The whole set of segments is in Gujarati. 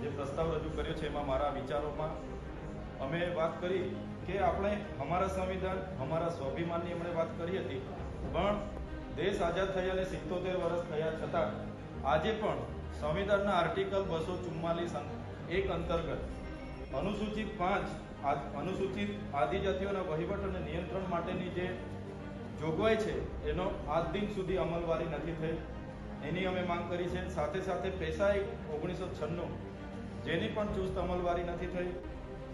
જે પ્રસ્તાવ રજૂ કર્યો છે એમાં મારા વિચારોમાં અમે વાત કરી કે આપણે અમારા સંવિધાન, અમારા સ્વાભિમાનની એમણે વાત કરી હતી, પણ દેશ આઝાદ થયા અને 77 વર્ષ થયા છતાં આજે પણ સંવિધાનના આર્ટિકલ 244(1) અંતર્ગત અનુસૂચિત 5 અનુસૂચિત આદિજાતિઓના વહીવટ અને નિયંત્રણ માટેની જે જોગવાઈ છે એનો આજ દિન સુધી અમલવારી નથી થઈ, એની અમે માંગ કરી છે. સાથે સાથે પેશા એક્ટ 1996 જેની પણ ચુસ્ત અમલવારી નથી થઈ.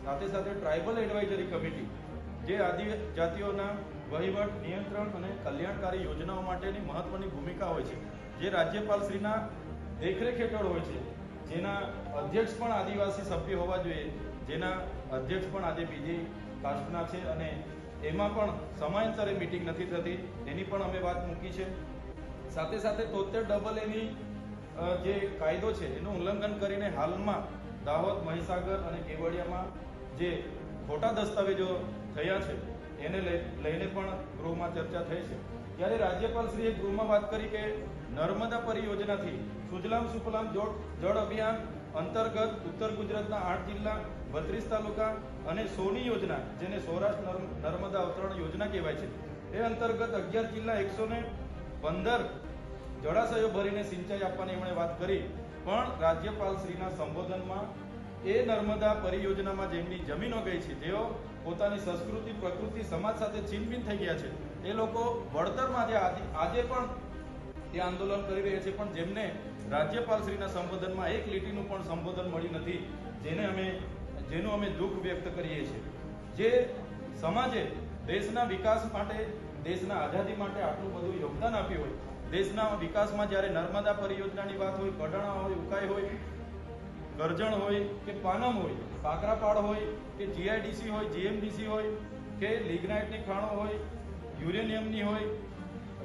સાથે સાથે ટ્રાઇબલ એડવાઇઝરી કમિટી જે આદિજાતિઓના વહીવટ, નિયંત્રણ અને કલ્યાણકારી યોજનાઓ માટેની મહત્વની ભૂમિકા હોય છે, જે રાજ્યપાલશ્રીના દેખરેખ હેઠળ હોય છે, જેના અધ્યક્ષ પણ આદિવાસી સભ્ય હોવા જોઈએ, જેના અધ્યક્ષ પણ આજે બીજી કાસ્ટના છે અને એમાં પણ સમયાંતરે મિટિંગ નથી થતી, એની પણ અમે વાત મૂકી છે. સાથે સાથે 73 એની જે કાયદો છે એનું ઉલ્લંઘન કરીને હાલમાં દાહોદ, મહીસાગર અને કેવડિયામાં જે ખોટા દસ્તાવેજો થયા છે એને લઈને પણ ગૃહમાં ચર્ચા થઈ છે. ત્યારે રાજ્યપાલશ્રીએ ગૃહમાં વાત કરી કે નર્મદા પરિયોજનાથી સુજલામ સુફલામ જળ અભિયાન અંતર્ગત ઉત્તર ગુજરાતના 8 જિલ્લા, 32 તાલુકા અને સોની યોજના, જેને સૌરાષ્ટ્ર નર્મદા અવતરણ યોજના કહેવાય છે, એ અંતર્ગત 11 જિલ્લા 115 જળાશયો ભરીને સિંચાઈ આપવાની એમણે વાત કરી. પણ રાજ્યપાલશ્રીના સંબોધનમાં એ નર્મદા પરિયોજનામાં જેમની જમીનો ગઈ છે, જેઓ પોતાની સંસ્કૃતિ, પ્રકૃતિ, સમાજ સાથે છીનભીન થઈ ગયા છે, એ લોકો વળતરમાં આજે પણ તે આંદોલન કરી રહ્યા છે, પણ જેમને રાજ્યપાલશ્રીના સંબોધનમાં એક લીટીનું પણ સંબોધન મળ્યું નથી, જેનું અમે દુઃખ વ્યક્ત કરીએ છીએ. જે સમાજે દેશના વિકાસ માટે, દેશના આઝાદી માટે આટલું બધું યોગદાન આપ્યું હોય, દેશના વિકાસમાં જ્યારે નર્મદા પરિયોજનાની વાત હોય, કડાણા હોય, ઉકાઈ હોય, કરજણ હોય કે પાનમ હોય, કાકરાપાડ હોય કે જીઆઈડીસી હોય, જીએમડીસી હોય કે લિગ્નાઇટની ખાણો હોય, યુરેનિયમની હોય,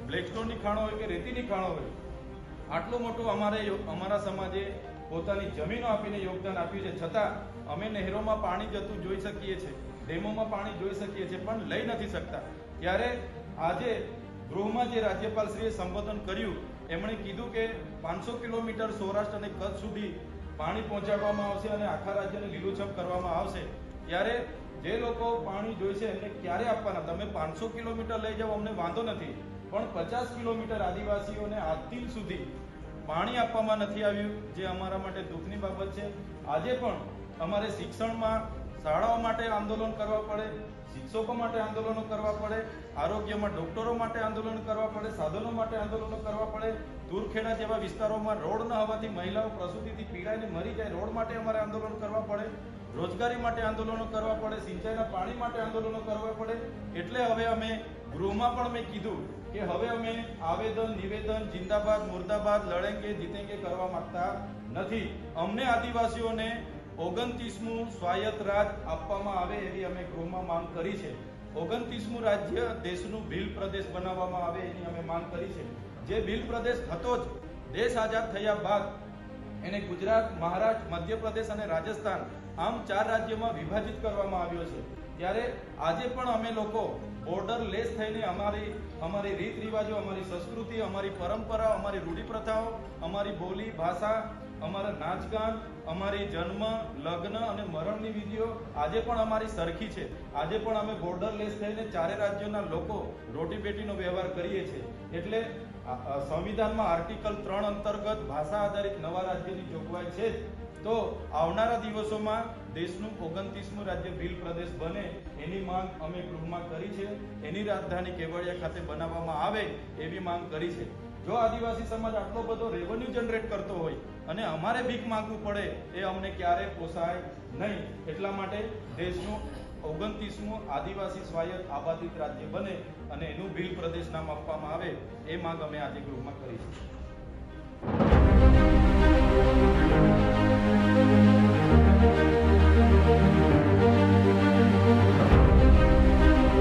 બ્લેકસ્ટોનની ખાણો હોય કે રેતીની ખાણો હોય, આટલું મોટું અમારા સમાજે પોતાની જમીનો આપીને યોગદાન આપ્યું છે, છતાં અમે નહેરોમાં પાણી જતું જોઈ શકીએ છીએ, ડેમોમાં પાણી જોઈ શકીએ છીએ, પણ લઈ નથી શકતા. ત્યારે આજે ગૃહમાં જે રાજ્યપાલશ્રીએ સંબોધન કર્યું, એમણે કીધું કે 500 કિલોમીટર સૌરાષ્ટ્ર અને કચ્છ સુધી પાણી પહોંચાડવામાં આવશે અને આખા રાજ્યને લીલુંછમ કરવામાં આવશે. ત્યારે જે લોકો પાણી જોઈશે એમને ક્યારે આપવાના? તમે 500 કિલોમીટર લઈ જાઓ, અમને વાંધો નથી, પણ 50 કિલોમીટર આદિવાસીઓને આજ દિન સુધી પાણી આપવામાં નથી આવ્યું, જે અમારા માટે દુઃખની બાબત છે. આજે પણ અમારે શિક્ષણમાં, શાળાઓ માટે આંદોલન કરવા પડે, શિક્ષકો માટે આંદોલનો કરવા પડે, આરોગ્યમાં ડોક્ટરો માટે આંદોલન કરવા પડે, સાધનો માટે આંદોલનો કરવા પડે, દૂરખેડા જેવા વિસ્તારોમાં રોડ ન હોવાથી મહિલાઓ પ્રસૂતિથી પીડાઈને મરી જાય, રોડ માટે અમારે આંદોલન કરવા પડે, રોજગારી માટે આંદોલનો કરવા પડે, સિંચાઈના પાણી માટે આંદોલનો કરવા પડે. એટલે હવે અમે ગૃહમાં પણ મેં કીધું કે હવે અમે આવેદન, નિવેદન, જિંદાબાદ, મુર્દાબાદ, લડેંગે જીતેંગે કરવા માંગતા નથી. અમને આદિવાસીઓને 29મું સ્વાયત્ત રાજ આપવામાં આવે એવી અમે ગૃહમાં માંગ કરી છે. 29મું રાજ્ય દેશનું ભીલ પ્રદેશ બનાવવામાં આવે એની અમે માંગ કરી છે. જે ભીલ પ્રદેશ હતો જ દેશ આઝાદ થયા બાદ એને ગુજરાત, મહારાષ્ટ્ર, મધ્યપ્રદેશ અને રાજસ્થાન આમ 4 રાજ્યોમાં વિભાજિત કરવામાં આવ્યો છે. ત્યારે આજે પણ અમે લોકો બોર્ડર લેસ થઈને અમારી રીત રિવાજો, અમારી સંસ્કૃતિ, અમારી પરંપરા, અમારી રૂઢિપ્રથાઓ, અમારી બોલી, ભાષા, અમારા નાચગાન, અમારી જન્મ, લગ્ન અને મરણની વિધિઓ આજે પણ અમારી સરખી છે. આજે પણ અમે બોર્ડર લેસ થઈને 4 રાજ્યોના લોકો રોટીબેટીનો વ્યવહાર કરીએ છીએ. એટલે સંવિધાનમાં આર્ટિકલ 3 અંતર્ગત ભાષા આધારિત નવા રાજ્યની જોગવાઈ છે. તો આવનારા દિવસોમાં દેશનું 29મું રાજ્ય ભીલ પ્રદેશ બને એની માંગ અમે ગૃહમાં કરી છે. એની રાજધાની કેવડિયા ખાતે બનાવવામાં આવે એવી માંગ કરી છે. જો આદિવાસી સમાજ આટલો બધો રેવન્યુ જનરેટ કરતો હોય અને અમારે ભીખ માંગવું પડે, એ અમને ક્યારે પોસાય નહીં. એટલા માટે દેશનું 29મું આદિવાસી સ્વાયત્ત આબાદિત રાજ્ય બને અને એનું ભીલ પ્રદેશ નામ આપવામાં આવે એ માંગ અમે આજે ગૃહમાં કરી છે.